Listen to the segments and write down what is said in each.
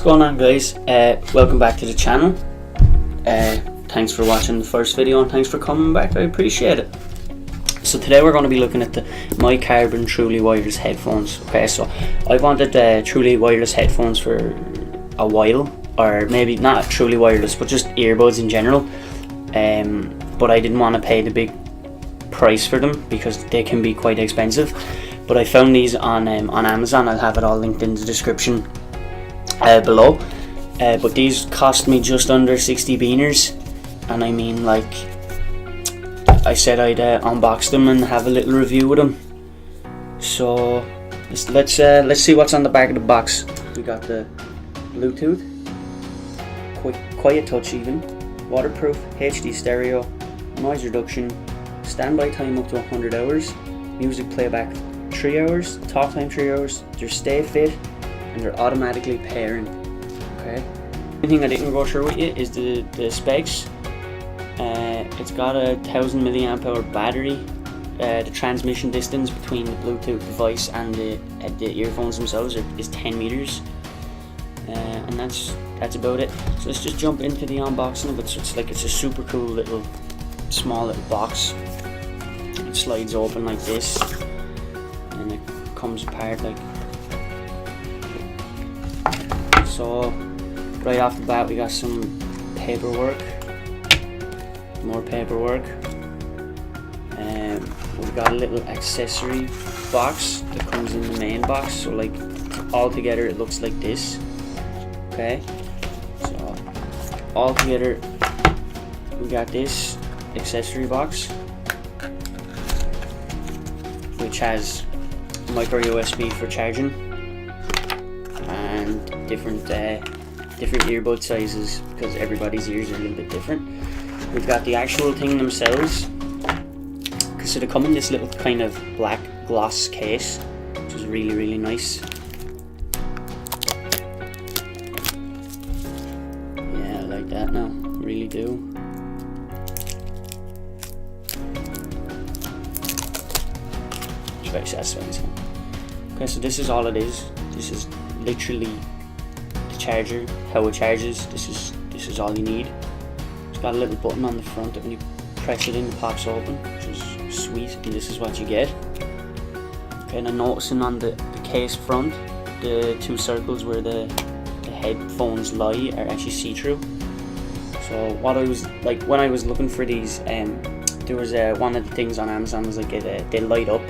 What's going on, guys? Welcome back to the channel. Thanks for watching the first video and thanks for coming back. I appreciate it. So today we're going to be looking at the MyCarbon Truly Wireless headphones. Okay, so I wanted Truly Wireless headphones for a while, or maybe not truly wireless, but just earbuds in general. But I didn't want to pay the big price for them because they can be quite expensive. But I found these on Amazon. I'll have it all linked in the description below. But these cost me just under 60 beaners, and I mean, like, I said I'd unbox them and have a little review with them. So let's see what's on the back of the box. We got the Bluetooth, quiet touch even, waterproof, HD stereo, noise reduction, standby time up to 100 hours, music playback 3 hours, talk time 3 hours, they're stay fit, and they're automatically pairing. Okay. The thing I didn't go through with you is the specs. It's got a 1000 milliamp hour battery. The transmission distance between the Bluetooth device and the earphones themselves is 10 meters. And that's about it. So let's just jump into the unboxing of it. So it's a super cool little small little box. It slides open like this, and it comes apart like so. Right off the bat, we got some paperwork, more paperwork. We've got a little accessory box that comes in the main box. So like all together, it looks like this. Okay, so all together we got this accessory box, which has micro USB for charging and different earbud sizes because everybody's ears are a little bit different. We've got the actual thing themselves, so they come in this little kind of black gloss case, which is really nice. Yeah, I like that now, really do. Okay, so this is all it is. This is literally the charger, how it charges. This is all you need. It's got a little button on the front that when you press it in, it pops open, which is sweet, and this is what you get. Okay, and I'm noticing on the case front, the two circles where the headphones lie are actually see-through. So what I was like when I was looking for these, there was one of the things on Amazon was like they light up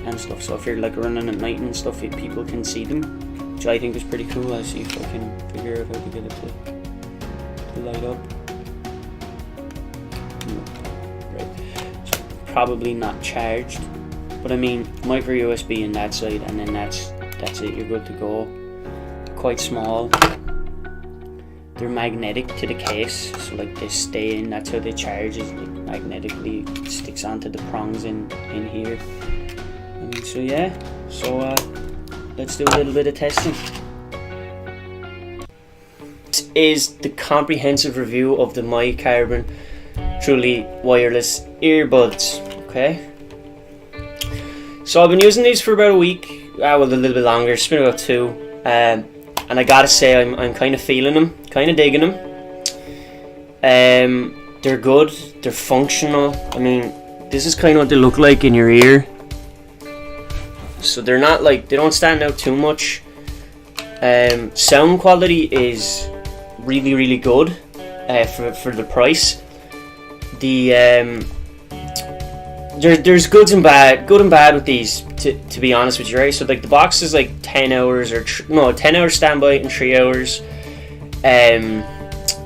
and stuff. So if you're like running at night and stuff, people can see them, which I think is pretty cool. I'll see if I can figure out how to get it to light up. Right, so probably not charged, but I mean micro USB in that side, and then that's it. You're good to go. Quite small. They're magnetic to the case, so like they stay in. That's how they charge. Is like magnetically sticks onto the prongs in here. So yeah, let's do a little bit of testing. This is the comprehensive review of the MyCarbon Truly Wireless Earbuds. Okay, so I've been using these for about a week, well a little bit longer. It's been about 2, and I gotta say I'm kind of feeling them, kind of digging them. They're good, they're functional. I mean, this is kind of what they look like in your ear. So they're not like, they don't stand out too much. Sound quality is really good for the price. There's good and bad with these, to be honest with you, right? So like the box is like 10 hours 10 hours standby and 3 hours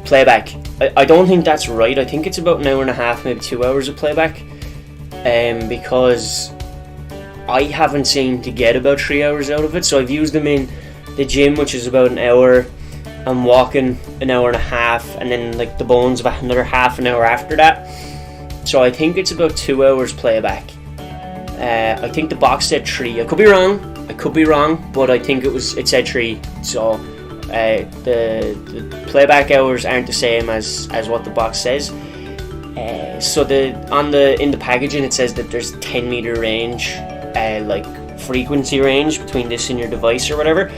playback. I don't think that's right. I think it's about an hour and a half, maybe 2 hours of playback, because I haven't seemed to get about 3 hours out of it. So I've used them in the gym, which is about an hour. I'm walking an hour and a half, and then like the bones of another half an hour after that. So I think it's about 2 hours playback. I think the box said 3. I could be wrong, but I think it said 3. So the playback hours aren't the same as what the box says. So in the packaging it says that there's 10 meter range, like frequency range between this and your device or whatever.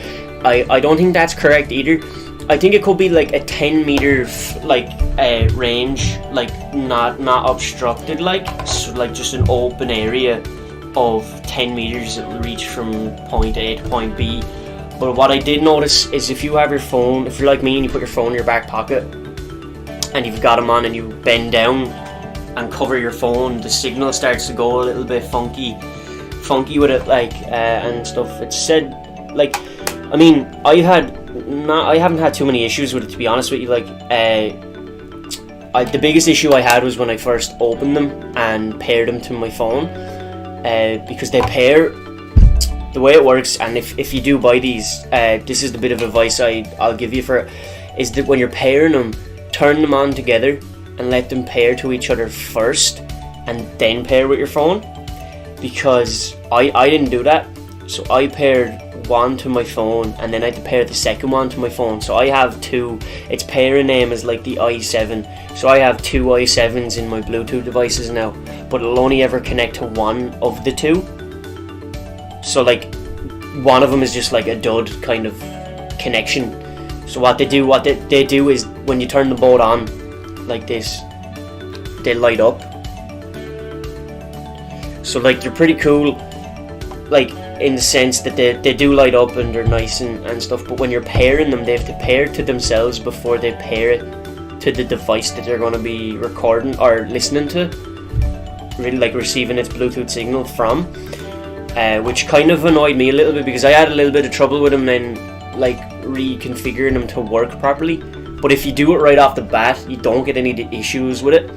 I don't think that's correct either. I think it could be like a 10-meter range, like not obstructed, like so like just an open area of 10 meters. It will reach from point A to point B. But what I did notice is if you have your phone, if you're like me and you put your phone in your back pocket and you've got them on and you bend down and cover your phone, the signal starts to go a little bit funky with it, like and stuff. It's said, like, I mean, I haven't had too many issues with it, to be honest with you. Like, the biggest issue I had was when I first opened them and paired them to my phone, because they pair. The way it works, and if you do buy these, this is the bit of advice I'll give you for it, is that when you're pairing them, turn them on together and let them pair to each other first, and then pair with your phone. Because I didn't do that, so I paired one to my phone and then I had to pair the second one to my phone. So I have two. Its pairing name is like the i7, so I have two i7s in my Bluetooth devices now, but it'll only ever connect to one of the two. So like one of them is just like a dud kind of connection. So what they do is when you turn the both on like this, they light up. So like they're pretty cool, like in the sense that they do light up and they're nice and stuff, but when you're pairing them, they have to pair to themselves before they pair it to the device that they're going to be recording or listening to, really like receiving its Bluetooth signal from, which kind of annoyed me a little bit because I had a little bit of trouble with them then like reconfiguring them to work properly. But if you do it right off the bat, you don't get any issues with it.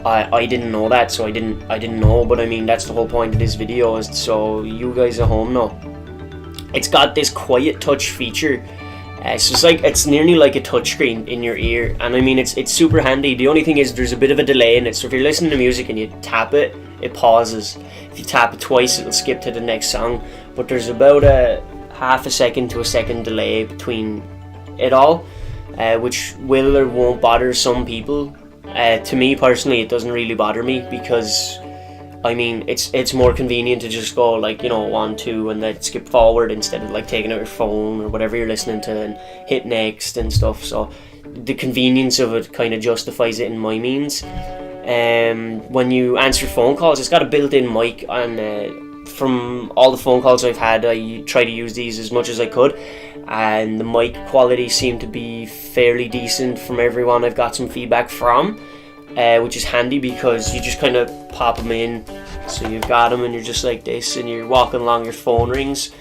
I didn't know that, so I didn't know, but I mean that's the whole point of this video, is so you guys at home know. It's got this quiet touch feature, so it's nearly like a touchscreen in your ear, and I mean it's super handy. The only thing is there's a bit of a delay in it, so if you're listening to music and you tap it, it pauses. If you tap it twice, it'll skip to the next song, but there's about a half a second to a second delay between it all, which will or won't bother some people. To me personally, it doesn't really bother me because I mean it's more convenient to just go like 1, 2 and then skip forward instead of like taking out your phone or whatever you're listening to and hit next and stuff. So the convenience of it kind of justifies it in my means. When you answer phone calls, it's got a built-in mic, and from all the phone calls I've had, I try to use these as much as I could, and the mic quality seemed to be fairly decent from everyone I've got some feedback from, which is handy because you just kind of pop them in, so you've got them and you're just like this and you're walking along, your phone rings.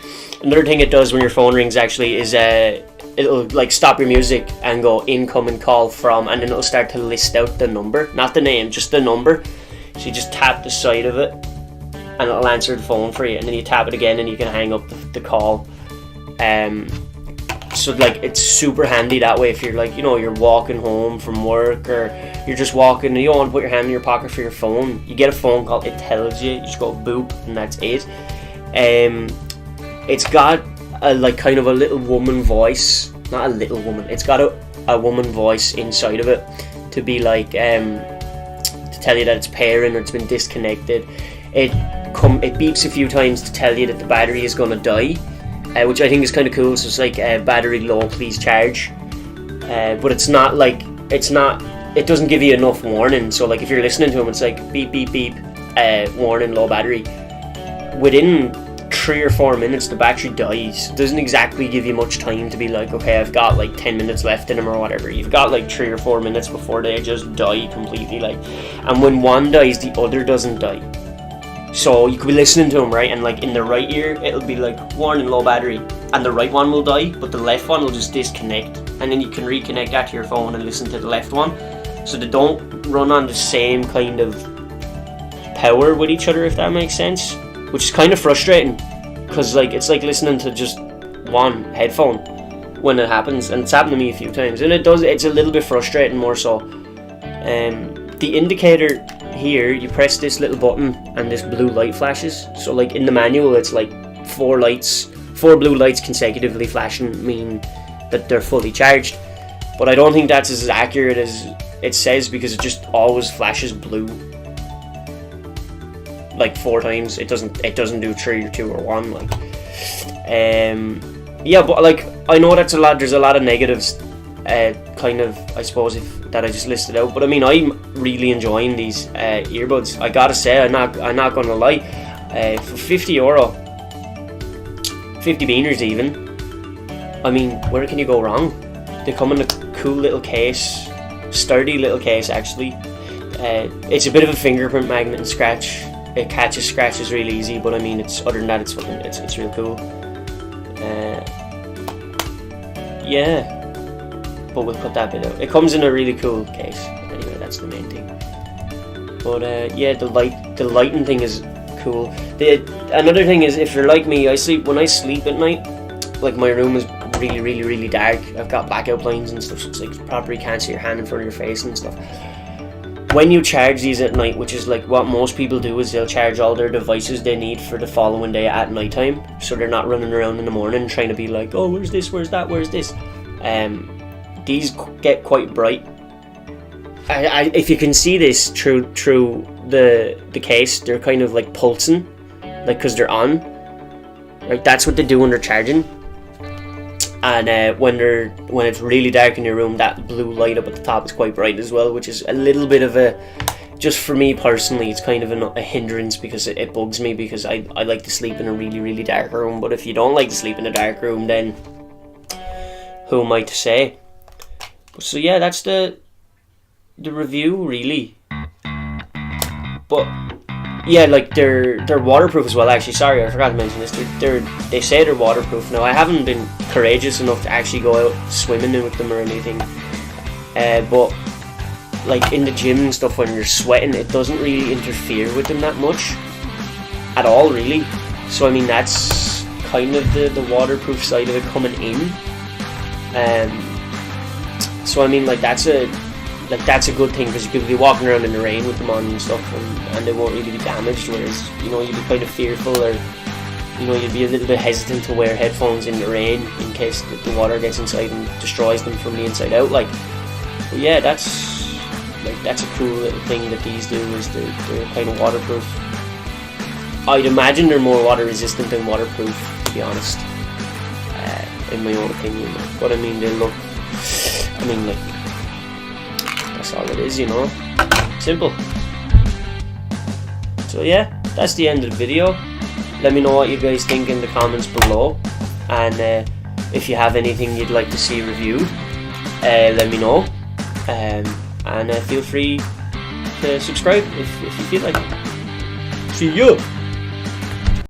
Another thing it does when your phone rings actually is it'll like stop your music and go incoming call from, and then it'll start to list out the number, not the name, just the number. So you just tap the side of it and it'll answer the phone for you, and then you tap it again and you can hang up the call. So like it's super handy that way if you're like you're walking home from work, or you're just walking and you don't want to put your hand in your pocket for your phone. You get a phone call, it tells you, you just go boop and that's it. It's got a like kind of a little woman voice, not a little woman, it's got a woman voice inside of it to be like to tell you that it's pairing or it's been disconnected. It beeps a few times to tell you that the battery is going to die, which I think is kind of cool. So it's like battery low, please charge, but it doesn't give you enough warning. So like if you're listening to them, it's like beep beep beep, warning, low battery. Within 3 or 4 minutes the battery dies. It doesn't exactly give you much time to be like, okay, I've got like 10 minutes left in them or whatever. You've got like 3 or 4 minutes before they just die completely, like. And when one dies, the other doesn't die. So you could be listening to them, right, and like in the right ear it'll be like warning, low battery, and the right one will die, but the left one will just disconnect, and then you can reconnect that to your phone and listen to the left one. So they don't run on the same kind of power with each other, if that makes sense, which is kind of frustrating because like it's like listening to just one headphone when it happens, and it's happened to me a few times, and it's a little bit frustrating more so. The indicator here, you press this little button and this blue light flashes. So like in the manual it's like 4 blue lights consecutively flashing mean that they're fully charged, but I don't think that's as accurate as it says, because it just always flashes blue like 4 times. It doesn't do 3 or 2 or 1, like. Yeah, but like I know there's a lot of negatives kind of, I suppose, that I just listed out. But I mean, I'm really enjoying these earbuds. I gotta say, I'm not gonna lie. For €50, 50 beaners even. I mean, where can you go wrong? They come in a cool little case, sturdy little case actually. It's a bit of a fingerprint magnet and scratch. It catches scratches really easy, but I mean, other than that, it's real cool. Yeah. But we'll cut that bit out. It comes in a really cool case. Anyway, that's the main thing. But yeah, the lighting thing is cool. Another thing is, if you're like me, when I sleep at night, like my room is really, really, really dark. I've got blackout blinds and stuff, so it's like proper, you can't see your hand in front of your face and stuff. When you charge these at night, which is like what most people do, is they'll charge all their devices they need for the following day at night time, so they're not running around in the morning trying to be like, oh, where's this, where's that, where's this. These get quite bright. If you can see this through the case, they're kind of like pulsing, like, because they're on. Right, that's what they do when they're charging. And when it's really dark in your room, that blue light up at the top is quite bright as well, which is a little bit of a, just for me personally, it's kind of a hindrance, because it bugs me, because I like to sleep in a really, really dark room. But if you don't like to sleep in a dark room, then who am I to say? So yeah, that's the review really. But yeah, like they're waterproof as well. Actually, sorry, I forgot to mention this. They say they're waterproof. Now, I haven't been courageous enough to actually go out swimming with them or anything. But like in the gym and stuff, when you're sweating, it doesn't really interfere with them that much at all, really. So I mean, that's kind of the waterproof side of it coming in. So I mean, like that's a good thing, because you could be walking around in the rain with them on and stuff, and they won't really be damaged. Whereas, you know, you'd be kind of fearful, or you know, you'd be a little bit hesitant to wear headphones in the rain in case the water gets inside and destroys them from the inside out. Like, but yeah, that's a cool little thing that these do, is they're kind of waterproof. I'd imagine they're more water resistant than waterproof, to be honest, in my own opinion. But I mean, they look, I mean, like, that's all it is, you know. Simple. So yeah, that's the end of the video. Let me know what you guys think in the comments below, and if you have anything you'd like to see reviewed, let me know, and feel free to subscribe if you feel like it. See ya!